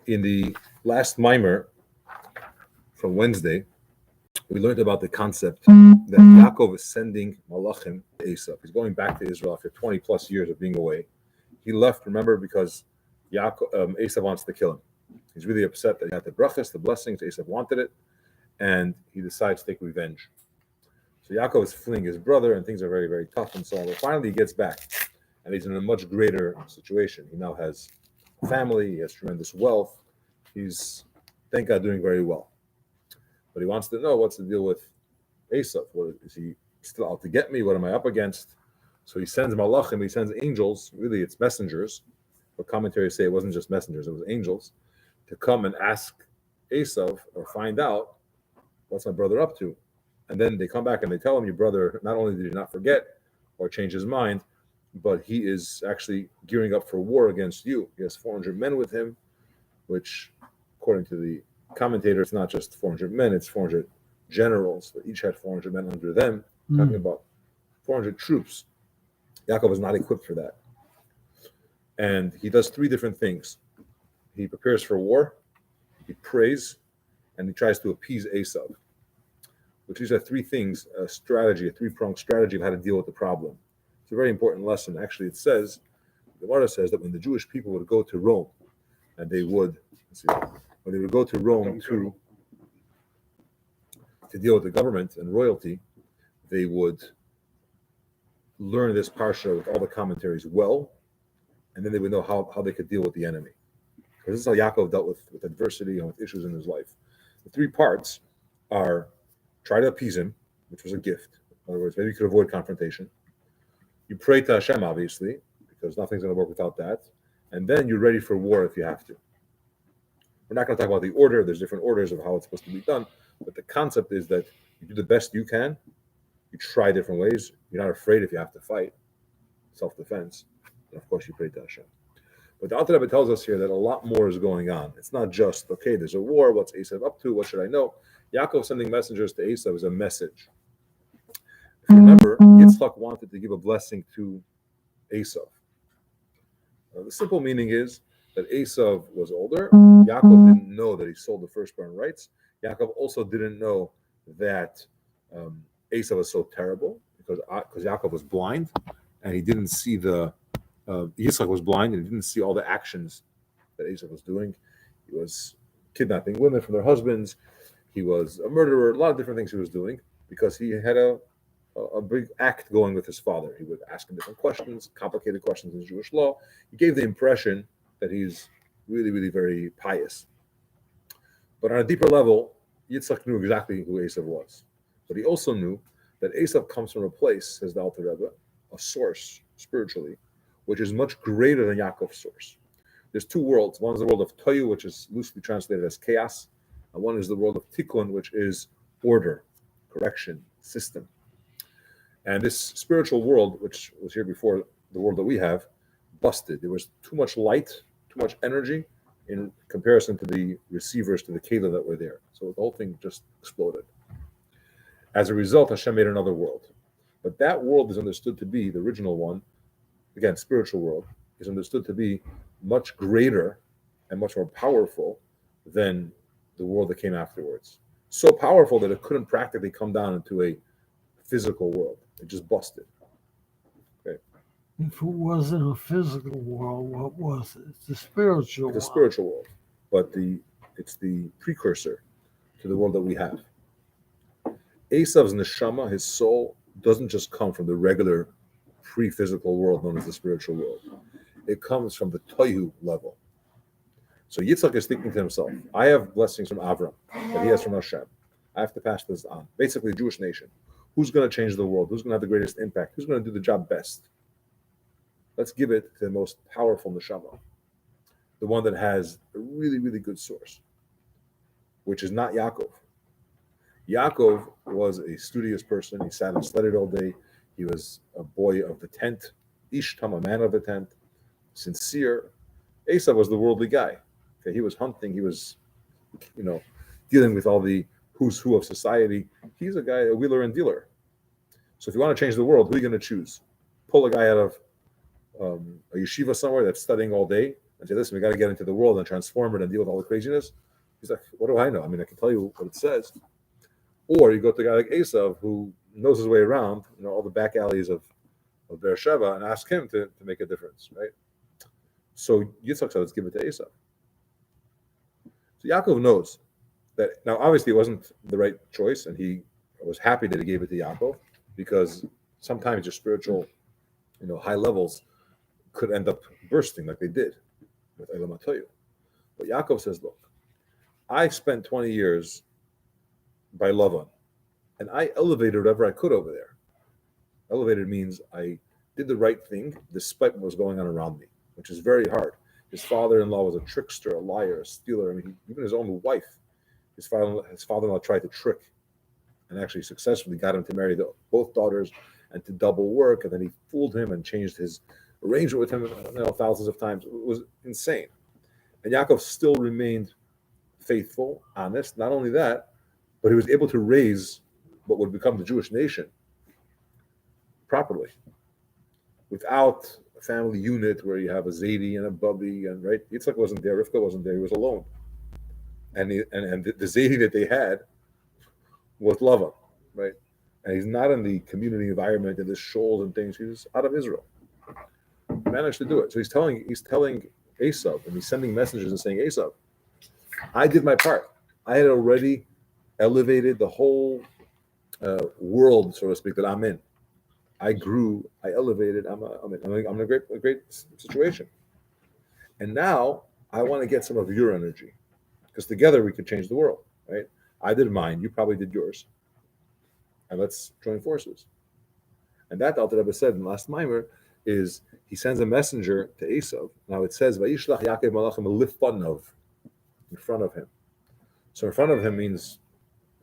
In the last mimer from Wednesday, we learned about the concept that Yakov is sending Malachim to Esav. He's going back to Israel after 20 plus years of being away. He left, remember, because Esav wants to kill him. He's really upset that he had the brachas, the blessings. Esav wanted it, and he decides to take revenge. So Yakov is fleeing his brother, and things are very, very tough and so on. But finally, he gets back, and he's in a much greater situation. He now has a family, he has tremendous wealth. He's, thank God, doing very well. But he wants to know what's the deal with Esav. Is he still out to get me? What am I up against? So he sends malachim, he sends angels, really it's messengers, but commentaries say it wasn't just messengers, it was angels, to come and ask Esav or find out what's my brother up to. And then they come back and they tell him, your brother, not only did he not forget or change his mind, but he is actually gearing up for war against you. He has 400 men with him, which, according to the commentator, it's not just 400 men, it's 400 generals. They each had 400 men under them, talking about 400 troops. Yakov is not equipped for that. And he does three different things. He prepares for war, he prays, and he tries to appease Esav, which these are three things, a strategy, a three-pronged strategy of how to deal with the problem. It's a very important lesson. Actually, it says, the Gemara says that when the Jewish people would go to Rome, and they would, when they would go to Rome to deal with the government and royalty, they would learn this parsha with all the commentaries well, and then they would know how they could deal with the enemy. Because this is how Yakov dealt with adversity and with issues in his life. The three parts are try to appease him, which was a gift. In other words, maybe you could avoid confrontation. You pray to Hashem, obviously, because nothing's going to work without that. And then you're ready for war if you have to. We're not going to talk about the order. There's different orders of how it's supposed to be done. But the concept is that you do the best you can. You try different ways. You're not afraid if you have to fight. Self-defense. And of course, you pray to Hashem. But the Alter Rebbe tells us here that a lot more is going on. It's not just, okay, there's a war. What's Esav up to? What should I know? Yaakov sending messengers to Esav is a message. If you remember, Yitzchak wanted to give a blessing to Esav. The simple meaning is that Esav was older. Yaakov didn't know that he sold the firstborn rights. Yaakov also didn't know that Esav was so terrible because Yaakov was blind and he didn't see Yitzchak was blind and he didn't see all the actions that Esav was doing. He was kidnapping women from their husbands. He was a murderer. A lot of different things he was doing because he had a big act going with his father. He would ask him different questions, complicated questions in Jewish law. He gave the impression that he's really, really very pious. But on a deeper level, Yitzchak knew exactly who Esav was. But he also knew that Esav comes from a place, says the Alter Rebbe, a source spiritually, which is much greater than Yaakov's source. There's two worlds. One is the world of Toyu, which is loosely translated as chaos, and one is the world of Tikkun, which is order, correction, system. And this spiritual world, which was here before the world that we have, busted. There was too much light, too much energy in comparison to the receivers, to the keilah that were there. So the whole thing just exploded. As a result, Hashem made another world. But that world is understood to be, the original one, again, spiritual world, is understood to be much greater and much more powerful than the world that came afterwards. So powerful that it couldn't practically come down into a physical world. It just busted. Okay. If it wasn't a physical world, what was it? It's a spiritual world. It's a spiritual world, but it's the precursor to the world that we have. Esav's neshama, his soul, doesn't just come from the regular pre-physical world known as the spiritual world. It comes from the tohu level. So Yitzchak is thinking to himself, I have blessings from Avram that he has from Hashem. I have to pass this on. Basically, a Jewish nation. Who's going to change the world? Who's going to have the greatest impact? Who's going to do the job best? Let's give it to the most powerful neshama, the one that has a really, really good source, which is not Yakov. Yakov was a studious person. He sat and studied all day. He was a boy of the tent, Ishtam, a man of the tent, sincere. Esav was the worldly guy. Okay, he was hunting. He was, dealing with all the who's who of society. He's a guy, a wheeler and dealer. So if you want to change the world, who are you going to choose? Pull a guy out of a yeshiva somewhere that's studying all day and say, listen, we got to get into the world and transform it and deal with all the craziness. He's like, what do I know? I mean, I can tell you what it says. Or you go to a guy like Esav who knows his way around, all the back alleys of Beersheba, and ask him to make a difference, right? So Yitzchak said, let's give it to Esav. So Yaakov knows that now obviously it wasn't the right choice, and he was happy that he gave it to Yaakov, because sometimes your spiritual, high levels could end up bursting like they did with Elam HaToyu. But Yaakov says, look, I spent 20 years by Lavan, and I elevated whatever I could over there. Elevated means I did the right thing despite what was going on around me, which is very hard. His father-in-law was a trickster, a liar, a stealer. I mean, even his own wife, his father-in-law tried to trick and actually successfully got him to marry both daughters and to double work, and then he fooled him and changed his arrangement with him thousands of times. It was insane. And Yaakov still remained faithful, honest. Not only that, but he was able to raise what would become the Jewish nation properly, without a family unit where you have a Zaidi and a Bubby, and right. Yitzchak wasn't there, Rivka wasn't there, he was alone. And the Zaidi that they had was Lavan, right? And he's not in the community environment and the shoals and things. He's out of Israel. He managed to do it. So he's telling Esav, and he's sending messages and saying, Esav, I did my part. I had already elevated the whole world, so to speak, that I'm in. I grew, I elevated. I'm in a great situation. And now I want to get some of your energy, because together we could change the world, right? I did mine, you probably did yours, and let's join forces. And that Alter Rebbe said in the last mimer is he sends a messenger to Esav. Now it says Vayishlach Yaakov Malachim Lifanav, in front of him. So in front of him means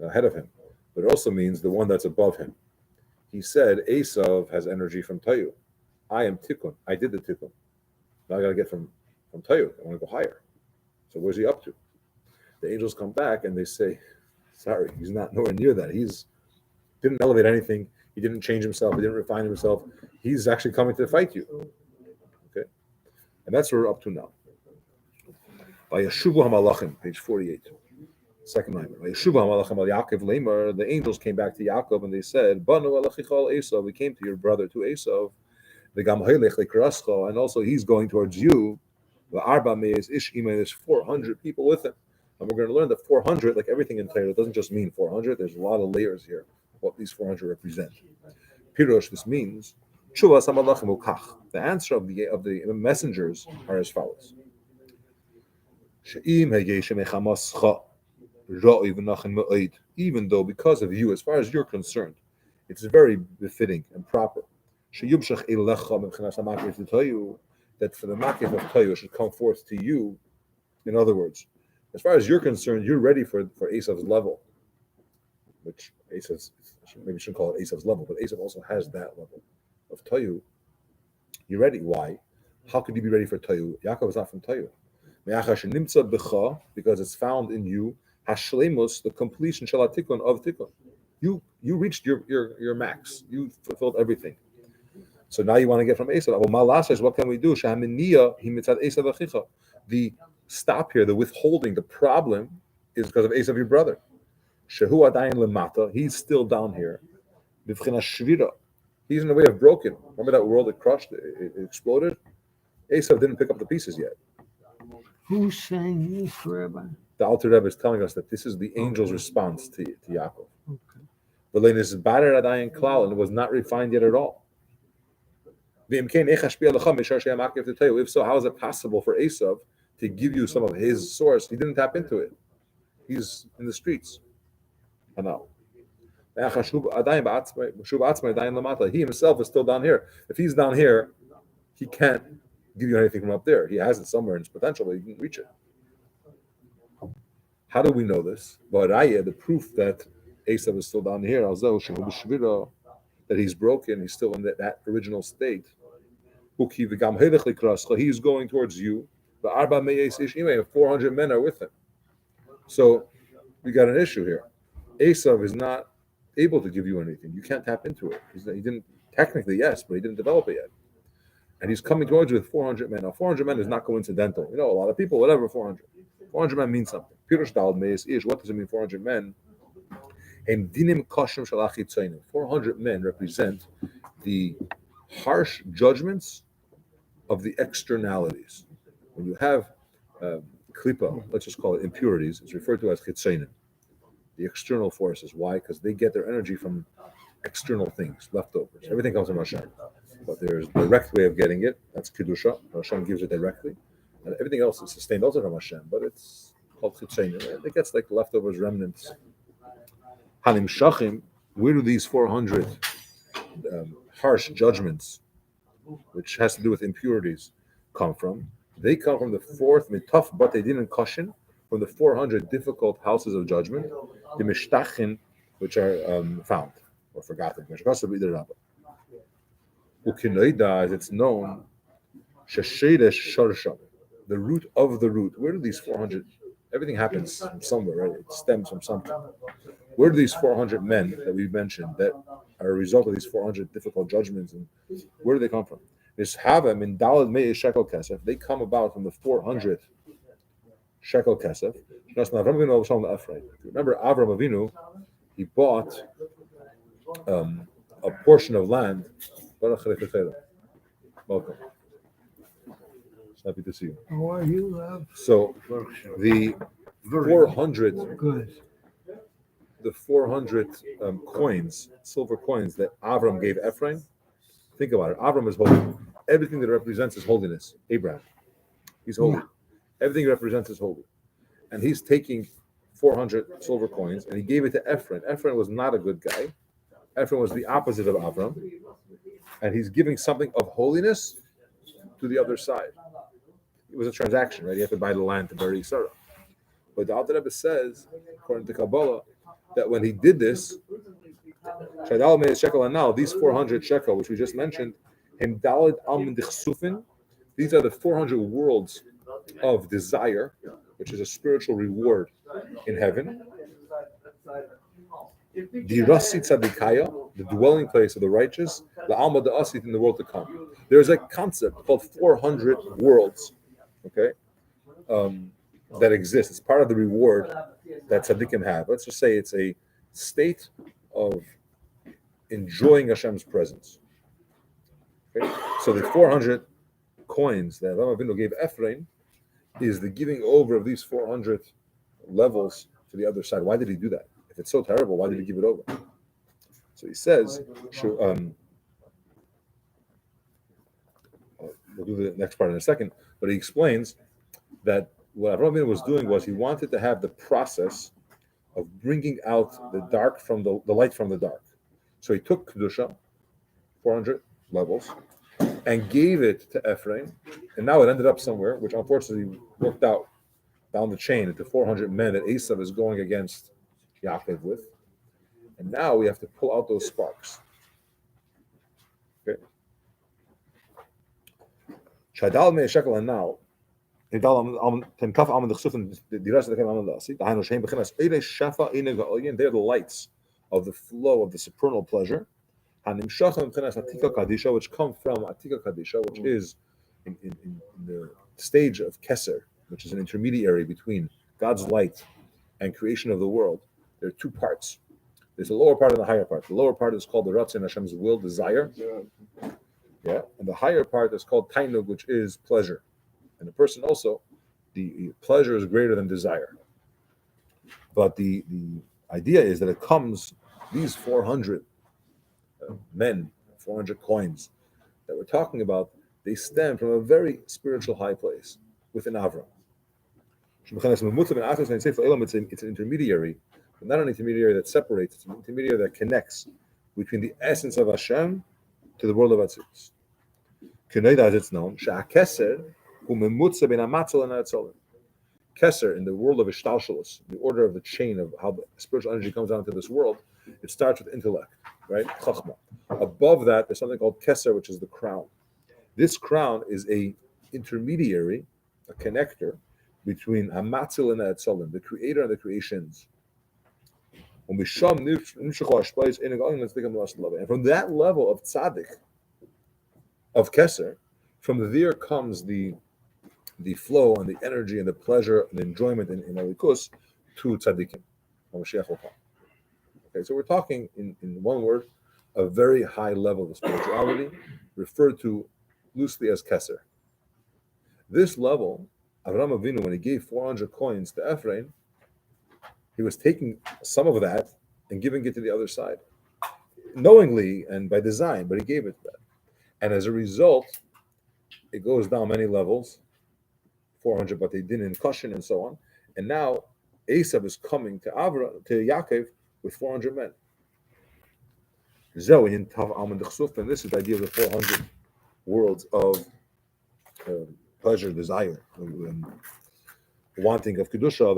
ahead of him, but it also means the one that's above him. He said Esav has energy from Tayu. I am Tikkun. I did the Tikkun. Now I got to get from Tayu. I want to go higher. So where's he up to? The angels come back and they say, sorry, he's not nowhere near that. He's didn't elevate anything. He didn't change himself. He didn't refine himself. He's actually coming to fight you. Okay? And that's where we're up to now. By Yeshuvu HaMalachim, page 48. Second line. By Yeshuvu HaMalachim al Yaakov Lemar, the angels came back to Yaakov and they said, Banu Elachichal Esav, we came to your brother, to Esav, and also he's going towards you. There's 400 people with him. And we're going to learn that 400, like everything in Torah, doesn't just mean 400. There's a lot of layers here, what these 400 represent. Pirosh, this means, the answer of the messengers are as follows. Even though, because of you, as far as you're concerned, it's very befitting and proper that for the makif of Tayu should come forth to you. In other words, as far as you're concerned, you're ready for Esav's level, which Esav's, maybe we shouldn't call it Esav's level, but Esav also has that level of Tayu. You're ready. Why? How could you be ready for Tayu? Yakov is not from Tayu. Because it's found in you, Hashlemus, the completion shalatikun of Tikkun. You reached your max. You fulfilled everything. So now you want to get from Esav. What can we do? The stop here, the withholding, the problem is because of Esav, your brother. Shehu adayin lemata. He's still down here. He's in a way of broken. Remember that world that crushed? It exploded. Esav didn't pick up the pieces yet. Who's saying this, Rabbi? The Alter Rebbe is telling us that this is the angel's response to Yaakov. But then this is battered adayin klal, and it was not refined yet at all. If so, how is it possible for Esav to give you some of his source? He didn't tap into it. He's in the streets. I know. He himself is still down here. If he's down here, he can't give you anything from up there. He has it somewhere in his potential, but he didn't reach it. How do we know this? The proof that Esav is still down here, that he's broken, he's still in that original state. He's going towards you. 400 men are with him. So we got an issue here. Esav is not able to give you anything. You can't tap into it. He didn't, technically, yes, but he didn't develop it yet. And he's coming towards you with 400 men. Now, 400 men is not coincidental. A lot of people, whatever, 400. 400 men means something. Pirush Dal Meis Ish, what does it mean, 400 men? 400 men represent the harsh judgments of the externalities. When you have klipa, let's just call it impurities, it's referred to as chitzenim, the external forces. Why? Because they get their energy from external things, leftovers. Everything comes from Hashem. But there's a direct way of getting it. That's kedusha. Hashem gives it directly, and everything else is sustained also from Hashem. But it's called chitzenim. It gets like leftovers, remnants. Hanim shachim. Where do these 400 harsh judgments, which has to do with impurities, come from? They come from the fourth mitaf, but they didn't caution from the 400 difficult houses of judgment, the mishtachin, which are found or forgotten. As it's known, the root of the root. Where do these 400? Everything happens from somewhere, right? It stems from something. Where do these 400 men that we mentioned that are a result of these 400 difficult judgments, and where do they come from? This Havim in Dalad Mei Shekel Kesef, they come about from the 400 Shekel Kesef. Remember, Avram Avinu, he bought a portion of land. Welcome. Happy to see you. How are you, Lev? So the 400 Good. the 400 coins, silver coins that Avram gave Ephraim. Think about it. Avram is holy. Everything that represents his holiness. Abraham, he's holy. Yeah. Everything represents his holy. And he's taking 400 silver coins and he gave it to Ephraim. Ephraim was not a good guy. Ephraim was the opposite of Avram. And he's giving something of holiness to the other side. It was a transaction, right? You have to buy the land to bury Sarah. But the Alter Rebbe says, according to Kabbalah, that when he did this, these 400 shekel, which we just mentioned, these are the 400 worlds of desire, which is a spiritual reward in heaven. The Rasi Tzadikaya, the dwelling place of the righteous, the Alma de Asit in the world to come. There's a concept called 400 worlds, okay, that exists. It's part of the reward that tzaddikim have. Let's just say it's a state of enjoying Hashem's presence. Okay? So the 400 coins that Avraham Avinu gave Ephraim is the giving over of these 400 levels to the other side. Why did he do that? If it's so terrible, why did he give it over? So he says, we'll do the next part in a second, but he explains that what Avraham Avinu was doing was he wanted to have the process of bringing out the dark from the light from the dark. So he took Kedusha, 400 levels, and gave it to Ephraim, and now it ended up somewhere, which unfortunately worked out down the chain into 400 men that Esav is going against Yakov with. And now we have to pull out those sparks. Okay. Shadal me shekel and now. They're the lights of the flow of the supernal pleasure, which come from Atika Kadisha, which is in the stage of Keser, which is an intermediary between God's light and creation of the world. There are two parts. There's a lower part and the higher part. The lower part is called the Ratzon, Hashem's will, desire. Yeah, and the higher part is called Tainug, which is pleasure. And the person also, the pleasure is greater than desire. But the idea is that it comes, these 400 men, 400 coins that we're talking about, they stem from a very spiritual high place within Avram. It's an intermediary, but not an intermediary that separates, it's an intermediary that connects between the essence of Hashem to the world of Atzilus. As it's known, Keser, in the world of Ishtalshalos, the order of the chain of how the spiritual energy comes down to this world, it starts with intellect, right? Chachma. Above that, there's something called Keser, which is the crown. This crown is a intermediary, a connector between Hamatzil and Etzolim, the creator and the creations. And from that level of tzaddik, of Keser, From there comes the flow and the energy and the pleasure and the enjoyment in Alikus to tzaddikim. Mashiach will come. Okay, so we're talking in one word, a very high level of spirituality, referred to loosely as Keser. This level, Avraham Avinu, when he gave 400 coins to Ephraim, he was taking some of that and giving it to the other side, knowingly and by design, but he gave it to that. And as a result, it goes down many levels, 400, but they didn't in caution and so on. And now Esav is coming to Yakov with 400 men. And this is the idea of the 400 worlds of pleasure, desire, wanting of Kedusha,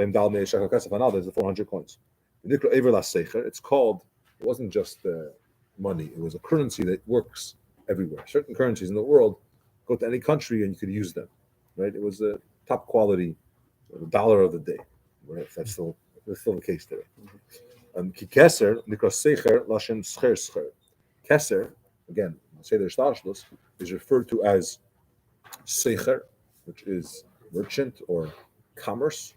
there's the 400 coins. It's called, it wasn't just money, it was a currency that works everywhere. Certain currencies in the world, go to any country and you could use them, right? It was a top quality dollar of the day, right? That's still the case today. Keser, Keser, again, Seder Shtashlos, is referred to as Secher, which is merchant or commerce.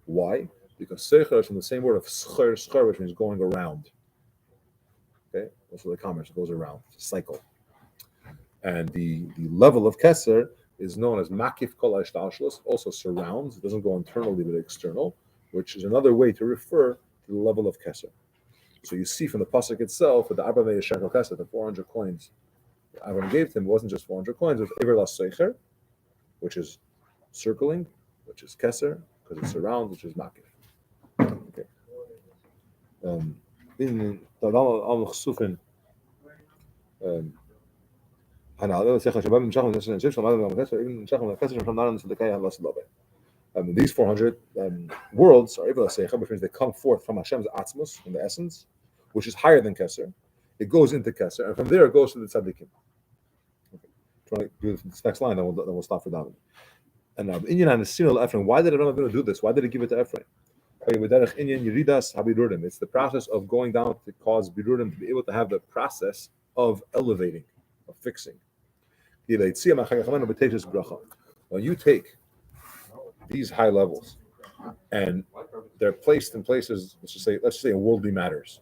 Why? Because Secher is from the same word of Scher, which means going around. Okay, also the commerce, it goes around, it's a cycle. And the level of Keser is known as Makif Kol HaShtashlos, also surrounds, it doesn't go internally but external, which is another way to refer to the level of Keser. So you see from the pasuk itself, with the Arba Shekel Keser, the 400 coins that Avram gave to him, it wasn't just 400 coins, it was Ever Las Seicher, which is circling, which is Keser, because it surrounds, which is Makif. Okay. In Al-Chsufin, these 400 worlds are Ever Las Seicher, which means they come forth from Hashem's Atzmus, from the essence, which is higher than Keser. It goes into Keser, and from there it goes to the Tzaddikim. Okay. Trying to do this next line, then we'll stop for David. And now, Inyan and Sinul Ephraim. Why did Avraham Avinu do this? Why did he give it to Ephraim? It's the process of going down to cause birurim, to be able to have the process of elevating, of fixing. When you take these high levels and they're placed in places, let's just say in worldly matters,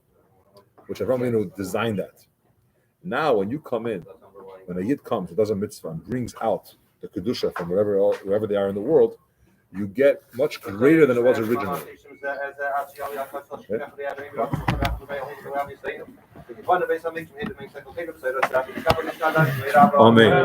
which Avraham Avinu designed that. Now, when you come in, when a Yid comes, it does a mitzvah and brings out the Kedusha from wherever they are in the world, you get much greater than it was originally. Amen.